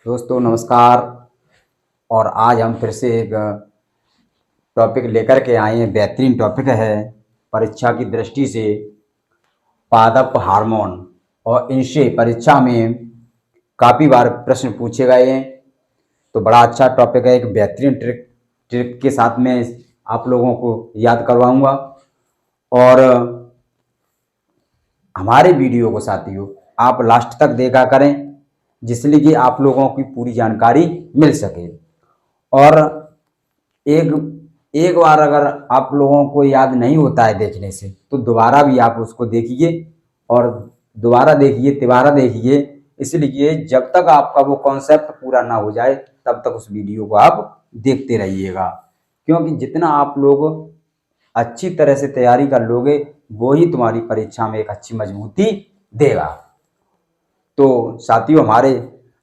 दोस्तों नमस्कार। और आज हम फिर से एक टॉपिक लेकर के आए हैं। बेहतरीन टॉपिक है परीक्षा की दृष्टि से पादप हार्मोन, और इनसे परीक्षा में काफ़ी बार प्रश्न पूछे गए हैं। तो बड़ा अच्छा टॉपिक है, एक बेहतरीन ट्रिक के साथ में आप लोगों को याद करवाऊंगा। और हमारे वीडियो को साथियों आप लास्ट तक देखा करें, जिसलिए कि आप लोगों की पूरी जानकारी मिल सके। और एक एक बार अगर आप लोगों को याद नहीं होता है देखने से, तो दोबारा भी आप उसको देखिए, और दोबारा देखिए, तिबारा देखिए। इसलिए जब तक आपका वो कॉन्सेप्ट पूरा ना हो जाए तब तक उस वीडियो को आप देखते रहिएगा, क्योंकि जितना आप लोग अच्छी तरह से तैयारी कर लोगे वो ही तुम्हारी परीक्षा में एक अच्छी मजबूती देगा। तो साथियों हमारे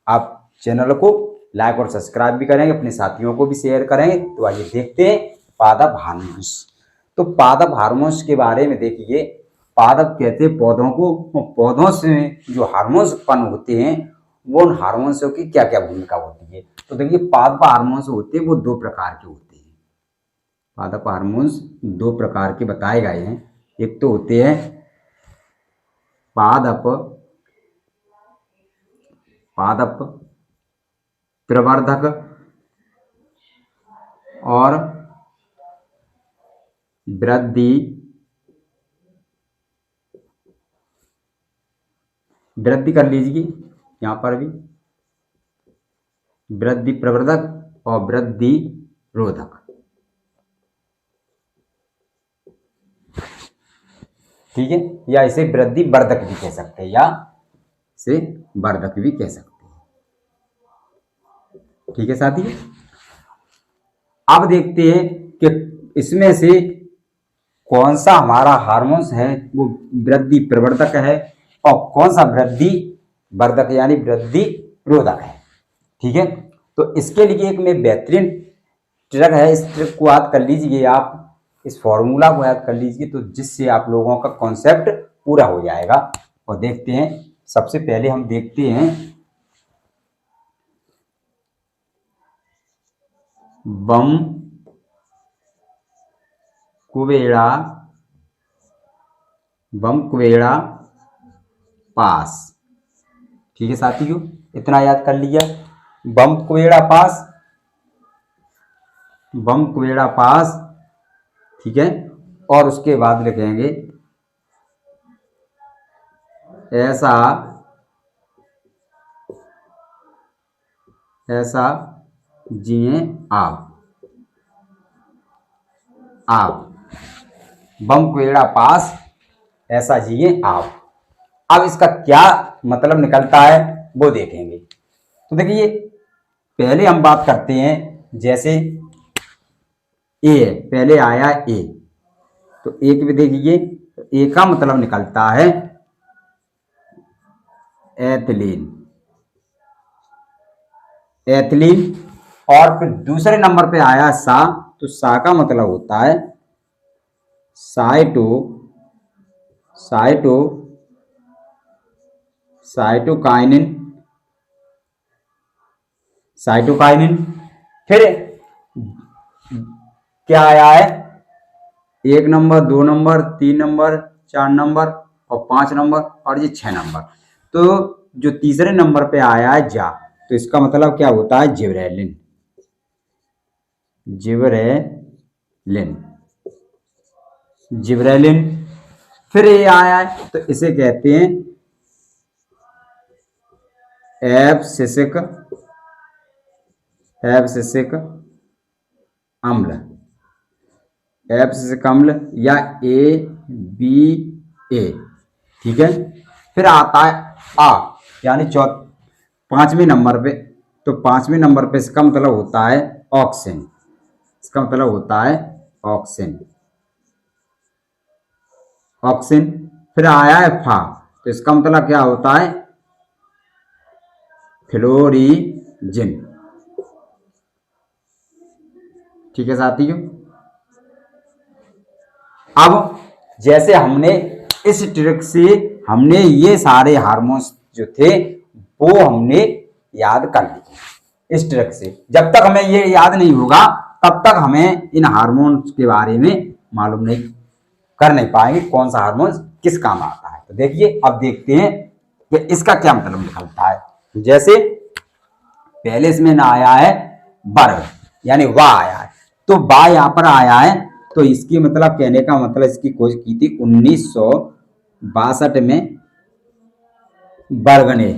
आप चैनल को लाइक और सब्सक्राइब भी करेंगे, अपने साथियों को भी शेयर करेंगे। तो आइए देखते हैं पादप हार्मोन्स। तो पादप हार्मोन्स के बारे में देखिए। पादप कहते हैं पौधों को। पौधों से जो हार्मोन्स उत्पन्न होते हैं वो उन हार्मोन्सों की क्या क्या भूमिका होती है। तो देखिए पादप हार्मोन्स होते हैं वो दो प्रकार के होते हैं। पादप हार्मोन्स दो प्रकार के बताए गए हैं। एक तो होते हैं पादप प्रवर्धक और वृद्धि कर लीजिए, यहाँ पर भी वृद्धि प्रवर्धक और वृद्धि रोधक। ठीक है, या इसे वृद्धि वर्धक भी कह सकते हैं, या इसे वर्धक भी कह सकते हैं। ठीक है साथी, अब देखते हैं कि इसमें से कौन सा हमारा हार्मोन्स है वो वृद्धि प्रवर्धक है और कौन सा वृद्धि वर्धक यानी वृद्धि रोधक है। ठीक है, तो इसके लिए एक में बेहतरीन ट्रिक है। इस ट्रिक को याद कर लीजिए, आप इस फॉर्मूला को याद कर लीजिए, तो जिससे आप लोगों का कॉन्सेप्ट पूरा हो जाएगा। और देखते हैं, सबसे पहले हम देखते हैं बम कुवेड़ा पास। ठीक है साथियों, इतना याद कर लिया। बम कुवेड़ा पास। ठीक है, और उसके बाद लिखेंगे ऐसा जिए आप। बम कुवेड़ा पास, ऐसा जिए आप। अब इसका क्या मतलब निकलता है वो देखेंगे। तो देखिए पहले हम बात करते हैं, जैसे ए है, पहले आया ए, तो एक भी देखिए, ए का मतलब निकलता है एथिलीन। और फिर दूसरे नंबर पे आया सा, तो सा का मतलब होता है साइटोकाइनिन। फिर क्या आया है, 1 नंबर, 2 नंबर, 3 नंबर, 4 नंबर और 5 नंबर और ये 6 नंबर। तो जो तीसरे नंबर पे आया है जा, तो इसका मतलब क्या होता है जिबरेलिन। फिर ये आया है, तो इसे कहते हैं एब्सिसिक अम्ल या ABA। ठीक है, फिर आता है आ, यानी पांचवें नंबर पे। तो पांचवें नंबर पे इसका मतलब होता है ऑक्सिन। फिर आया है फा, तो इसका मतलब क्या होता है फ्लोरीजिन। ठीक है साथियों, अब जैसे हमने इस ट्रिक से हमने ये सारे हार्मोन्स जो थे वो हमने याद कर लीजिए इस ट्रिक से। जब तक हमें ये याद नहीं होगा तब तक हमें इन हार्मोन्स के बारे में मालूम नहीं कर नहीं पाएंगे कौन सा हार्मोन किस काम आता है। तो देखिए अब देखते हैं कि इसका क्या मतलब निकलता है। जैसे पहले इसमें ना आया है वर्ग यानी वाह आया है, तो वाह यहाँ पर आया है, तो इसकी मतलब कहने का मतलब इसकी खोज की थी 1962 में बर्ग ने।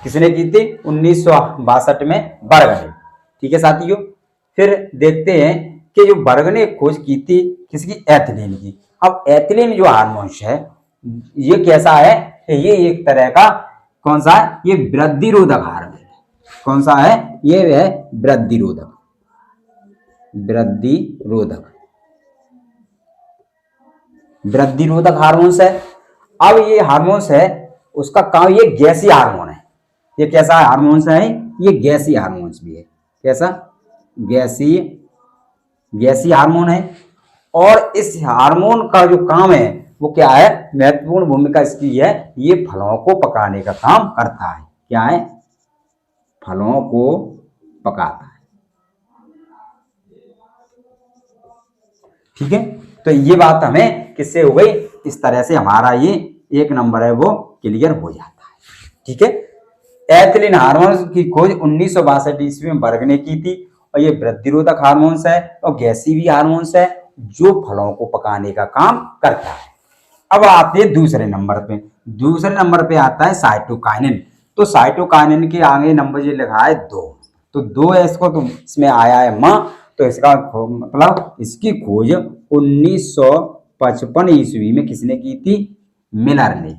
किसने की थी? 1962 में बर्ग ने। ठीक है साथियों, फिर देखते हैं कि जो बर्ग ने खोज की थी किसकी? एथिलीन की। अब एथिलीन जो हार्मोन्स है ये कैसा है? ये एक तरह का कौन सा है? ये वृद्धि रोधक हार्मोन है। कौन सा है? ये है वृद्धि रोधक। वृद्धि रोधक, वृद्धि रोधक हार्मोन्स है। अब ये हार्मोन्स है उसका काम, ये गैसीय हार्मोन है। ये कैसा हार्मोन्स है? ये गैसीय हार्मोन्स भी है। कैसा? गैसीय हार्मोन है। और इस हार्मोन का जो काम है वो क्या है? महत्वपूर्ण भूमिका इसकी है, ये फलों को पकाने का काम करता है। क्या है? फलों को पकाता है। ठीक है, तो ये बात हमें किससे हो गई? इस तरह से हमारा ये 1 नंबर है वो क्लियर हो जाता है। ठीक है, एथिलीन हार्मोन की खोज 1962 ईस्वी में बर्ग ने की थी और ये वृद्धिरोधक हार्मोन्स है और गैसीय हार्मोन्स है जो फलों को पकाने का काम करता है। अब आते हैं दूसरे नंबर पे। दूसरे नंबर पे आता है साइटोकाइनिन। तो साइटोकाइनिन के आगे नंबर ये लिखा है 2, तो 2 है इसको, तो इसमें आया है मां, तो इसका मतलब इसकी खोज 1955 ईस्वी में किसने की थी? मिलर ने।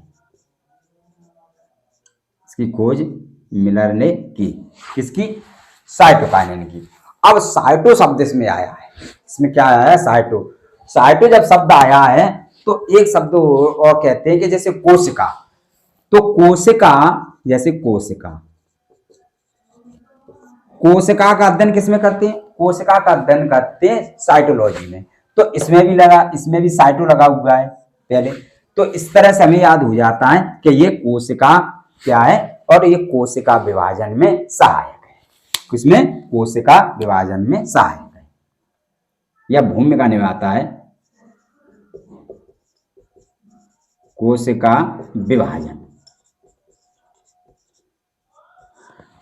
इसकी खोज मिलर ने की। किसकी? साइटोकाइनिन की। अब साइटो शब्द इसमें आया है। इसमें क्या आया है? साइटो। साइटो जब शब्द आया है तो एक शब्द और कहते हैं कि जैसे कोशिका, तो कोशिका, जैसे कोशिका, कोशिका का अध्ययन किसमें करते हैं? कोशिका का अध्ययन करते हैं साइटोलॉजी में। तो इसमें भी लगा, इसमें भी साइटो लगा हुआ है पहले। तो इस तरह से हमें याद हो जाता है कि ये कोशिका क्या है और ये कोशिका विभाजन में सहायक है। किसमें? कोशिका विभाजन में सहायक है या भूमिका निभाता है। कोशिका विभाजन,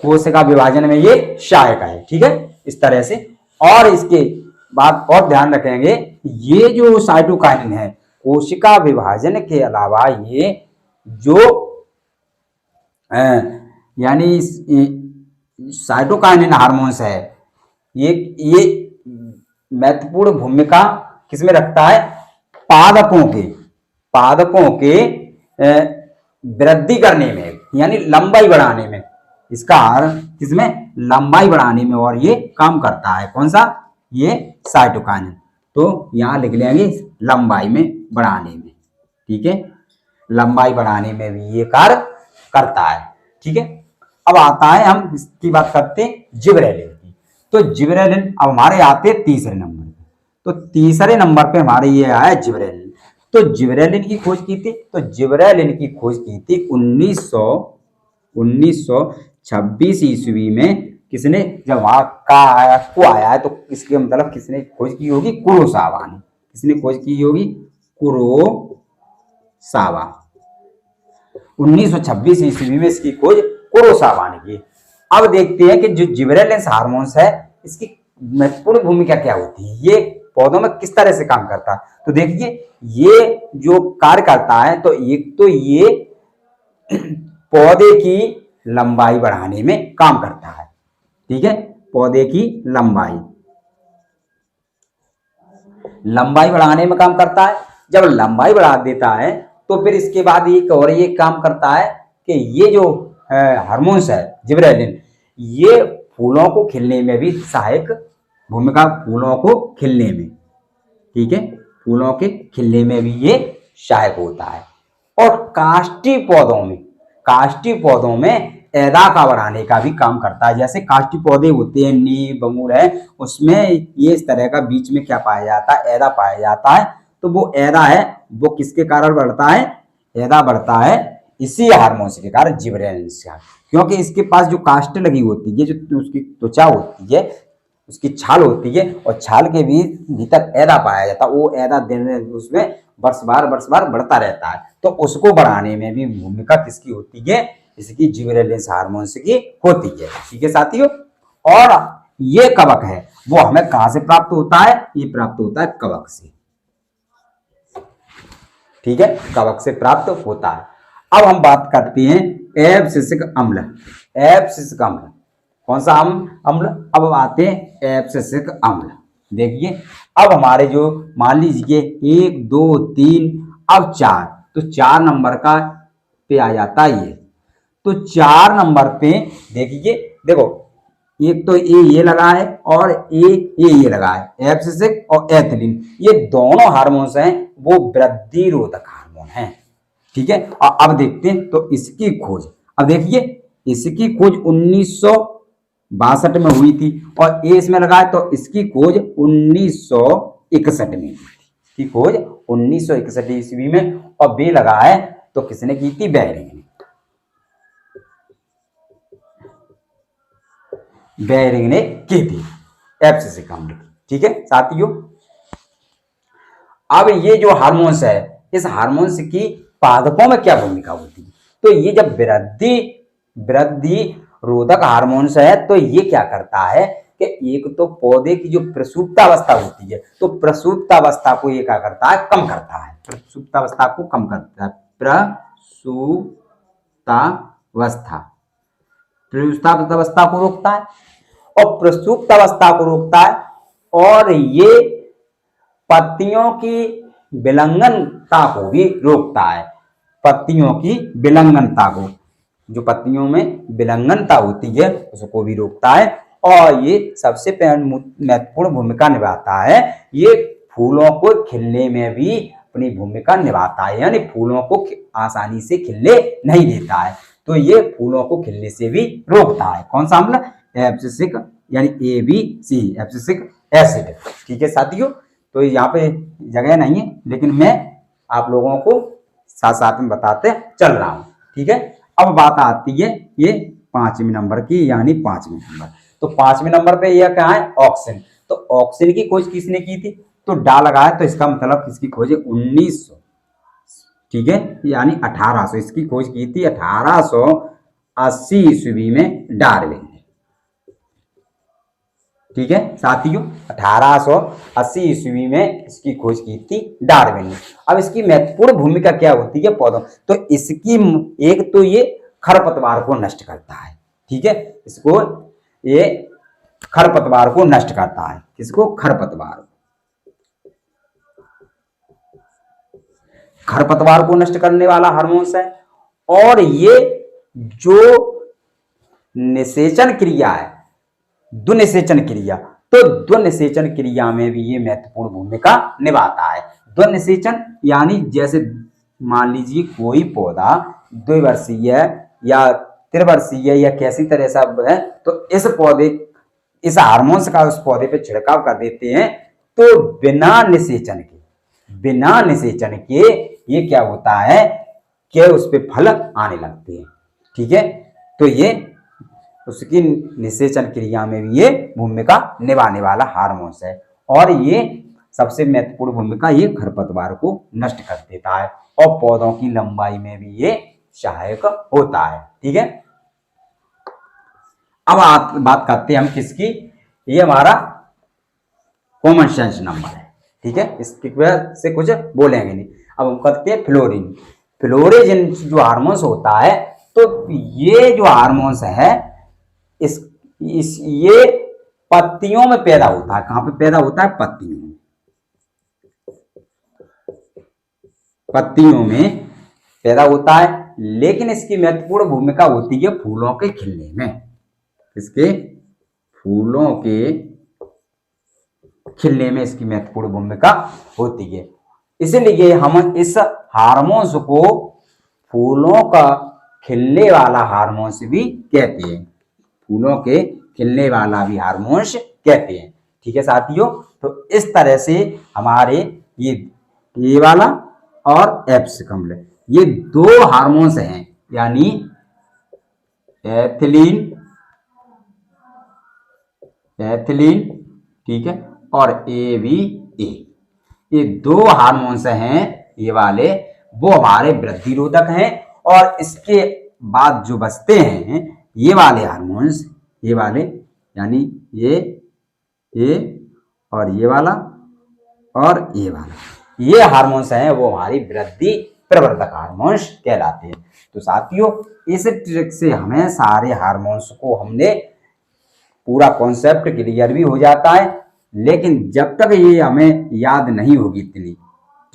कोशिका विभाजन में ये सहायक है। ठीक है, इस तरह से। और इसके बाद और ध्यान रखेंगे, ये जो साइटोकाइनिन है कोशिका विभाजन के अलावा ये जो यानी साइटोकाइनिन हार्मोन्स है ये महत्वपूर्ण भूमिका किसमें रखता है? पादपों के वृद्धि करने में यानी लंबाई बढ़ाने में। इसका किसमें? लंबाई बढ़ाने में, और ये काम करता है। कौन सा? ये साइटोकाइनिन। तो यहां लिख लेंगे लंबाई में बढ़ाने में। ठीक है, लंबाई बढ़ाने में भी ये कार्य करता है। ठीक है, अब आता है, हम इसकी बात करते हैं जिबरेलिन की। तो जिबरेलिन अब हमारे आते हैं तीसरे नंबर पे। तो तीसरे नंबर पे हमारे ये आया जिबरेलिन। तो जिबरेलिन की खोज की थी, तो जिबरेलिन की खोज की थी 1926 ईस्वी में। किसने? जब वहां का आया को आया है तो इसके मतलब किसने खोज की होगी? कुरोसावा ने। किसने खोज की होगी? कुरोसावा। 1926 ईस्वी में इसकी खोज कुरोसावा ने की। अब देखते हैं कि जो जिबरेलिन हार्मोन्स है इसकी महत्वपूर्ण भूमिका क्या होती है, ये पौधों में किस तरह से काम करता है। तो देखिए ये जो कार्य करता है, तो एक तो ये पौधे की लंबाई बढ़ाने में काम करता है। ठीक है, पौधे की लंबाई बढ़ाने में काम करता है। जब लंबाई बढ़ा देता है तो फिर इसके बाद एक और ये काम करता है कि ये जो हार्मोन्स है जिबरेलिन, ये फूलों को खिलने में भी सहायक भूमिका, फूलों को खिलने में। ठीक है, फूलों के खिलने में भी ये सहायक होता है। और काष्ठी पौधों में एदा का बढ़ाने का भी काम करता है। जैसे काष्ठी पौधे होते हैं, नीम, बमुल है, उसमें ये इस तरह का बीच में क्या पाया जाता है? एदा पाया जाता है। तो वो एदा है वो किसके कारण बढ़ता है? एदा बढ़ता है इसी हार्मोन्स के कारण जिबरेलिन्स का, क्योंकि इसके पास जो कास्ट लगी होती है, जो उसकी त्वचा होती है, उसकी छाल होती है, और छाल के भी भीतर ऐदा पाया जाता है। वो ऐदा दिन उसमें वर्ष बार बढ़ता रहता है। तो उसको बढ़ाने में भी भूमिका किसकी होती है? इसकी जिबरेलिन्स हार्मोन्स की होती है। ठीक है साथियों। और ये कवक है वो हमें कहां से प्राप्त होता है? ये प्राप्त होता है कवक से। ठीक है, कवक से प्राप्त होता है। अब हम बात करते हैं एब्सिसिक अम्ल। एब्सिसिक अम्ल कौन सा अम्ल? अब आते हैं एब्सिसिक अम्ल। देखिए, अब हमारे जो मान लीजिए 1 2 3 अब 4, तो 4 नंबर का पे आ जाता है ये। तो 4 नंबर पे देखिए, देखो एक तो ये लगा है और ये लगा है, एब्सिसिक और एथिलीन। ये दोनों हार्मोन्स हैं वो वृद्धि रोधक हार्मोन हैं। ठीक है, और अब देखते हैं तो इसकी खोज। अब देखिए, इसकी खोज 1962 में हुई थी, और ये इसमें लगा है तो इसकी खोज 1961 में हुई थी। इसकी खोज 1961 ईस्वी में, और बे लगा है तो किसने की थी? बेयरिंग ने। बेयरिंग ने की थी एब्सिसिक अम्ल की। ठीक है साथियों। अब ये जो हार्मोन्स है, इस हार्मोन्स की पादपों में क्या भूमिका होती है? तो ये जब वृद्धि रोधक हार्मोन्स है, तो ये क्या करता है कि एक तो पौधे की जो प्रसूप्तावस्था होती है, तो प्रसूप्तावस्था को ये क्या करता है? कम करता है। प्रसूप्तावस्था को कम करता है। प्रसूप्तावस्था को रोकता है, और प्रसूप्तावस्था को रोकता है, और ये पत्तियों की विलंगनता को भी रोकता है। पत्तियों की विलंगनता को, जो पत्तियों में विलंगनता होती है उसको भी रोकता है। और ये सबसे महत्वपूर्ण भूमिका निभाता है, ये फूलों को खिलने में भी अपनी भूमिका निभाता है, यानी फूलों को आसानी से खिलने नहीं देता है, तो ये फूलों को खिलने से भी रोकता है। कौन सा अम्ल? एब्सिसिक, यानी ABC, एब्सिसिक एसिड। ठीक है साथियों। तो यहाँ पे जगह नहीं है, लेकिन मैं आप लोगों को साथ साथ में बताते चल रहा हूँ। ठीक है। अब बात आती है ये 5वें नंबर की, यानी 5वें नंबर। तो 5वें नंबर पे यह क्या है? ऑक्सिन। तो ऑक्सिन की खोज किसने की थी? तो डा लगा है, तो इसका मतलब किसकी खोज है? 1900। ठीक है, यानी 1800। इसकी खोज की थी 1880 ईस्वी में डार्विन ने। ठीक है साथियों, 1880 ईस्वी में इसकी खोज की थी डार्विन ने। अब इसकी महत्वपूर्ण भूमिका क्या होती है पौधों? तो इसकी एक तो ये खरपतवार को नष्ट करता है। ठीक है, इसको ये खरपतवार को नष्ट करता है। किसको? खरपतवार। खरपतवार को नष्ट करने वाला हार्मोन्स है। और ये जो निषेचन क्रिया है, द्विनिषेचन क्रिया, तो द्विनिषेचन क्रिया में भी ये महत्वपूर्ण भूमिका निभाता है। द्विनिषेचन यानी जैसे मान लीजिए कोई पौधा द्विवर्षीय या त्रिवर्षीय या कैसी तरह से है, तो इस हार्मोन्स का उस पौधे पे छिड़काव कर देते हैं, तो बिना निषेचन के ये क्या होता है कि उस पे फल आने लगते हैं। ठीक है, तो ये उसकी निषेचन क्रिया में भी ये भूमिका निभाने वाला हार्मोन्स है। और ये सबसे महत्वपूर्ण भूमिका ये खरपतवार को नष्ट कर देता है, और पौधों की लंबाई में भी ये सहायक होता है। ठीक है, अब बात करते हैं हम किसकी? ये हमारा कॉमन सेंस नंबर है। ठीक है, इसकी वजह से कुछ बोलेंगे नहीं। अब हम करते हैं फ्लोरिन। फ्लोरिन जो हार्मोन्स होता है, तो ये जो हार्मोन्स है ये पत्तियों में पैदा होता है। कहां पे पैदा होता है? पत्तियों में। पत्तियों में पैदा होता है, लेकिन इसकी महत्वपूर्ण भूमिका होती है फूलों के खिलने में। इसके फूलों के खिलने में इसकी महत्वपूर्ण भूमिका होती है। इसलिए हम इस हार्मोन्स को फूलों का खिलने वाला हार्मोन्स भी कहते हैं। फूलों के खिलने वाला भी हार्मोन्स कहते हैं। ठीक है साथियों, तो इस तरह से हमारे ये वाला और एब्सिसिक अम्ल, ये दो हार्मोन्स हैं यानी एथिलीन, एथिलीन, ठीक है, और ABA, ये दो हार्मोन्स हैं ये वाले, वो हमारे वृद्धि रोधक हैं। और इसके बाद जो बचते हैं ये वाले हार्मोन्स, ये वाले यानी ये और ये वाला और ये वाला, ये हार्मोन्स हैं वो हमारी वृद्धि प्रवर्धक हार्मोन्स कहलाते हैं। तो साथियों, इस ट्रिक से हमें सारे हार्मोन्स को हमने पूरा कॉन्सेप्ट क्लियर भी हो जाता है। लेकिन जब तक ये हमें याद नहीं होगी इतनी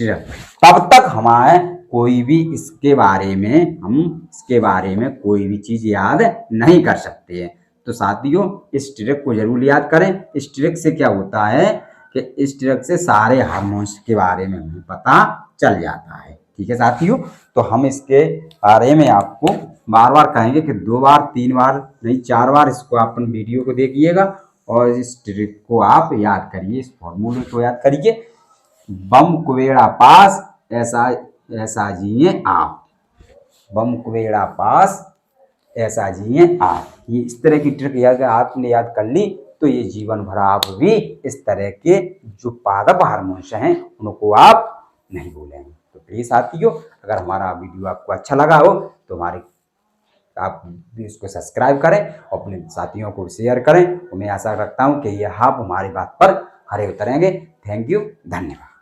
ट्रिक, तब तक हमारे कोई भी इसके बारे में कोई भी चीज याद नहीं कर सकते हैं। तो साथियों, इस ट्रिक को जरूर याद करें। इस ट्रिक से क्या होता है कि इस ट्रिक से सारे हार्मोन्स के बारे में हमें पता चल जाता है। ठीक है साथियों, तो हम इसके बारे में आपको बार बार कहेंगे कि 2 बार 3 बार नहीं 4 बार इसको अपन वीडियो को देखिएगा और इस ट्रिक को आप याद करिए, इस फॉर्मूले को याद करिए। बम कुबेड़ा पास ऐसा जिए आप, बम कुबेड़ा पास ऐसा जिए आप। ये इस तरह की ट्रिक याद आपने याद कर ली तो ये जीवन भर आप भी इस तरह के जो पादप हार्मोन्स हैं उनको आप नहीं भूलेंगे। तो प्लीज साथियों, अगर हमारा वीडियो आपको अच्छा लगा हो तो आप भी इसको सब्सक्राइब करें और अपने साथियों को शेयर करें। तो मैं आशा रखता हूँ कि ये आप हमारी बात पर खरे उतरेंगे। थैंक यू, धन्यवाद।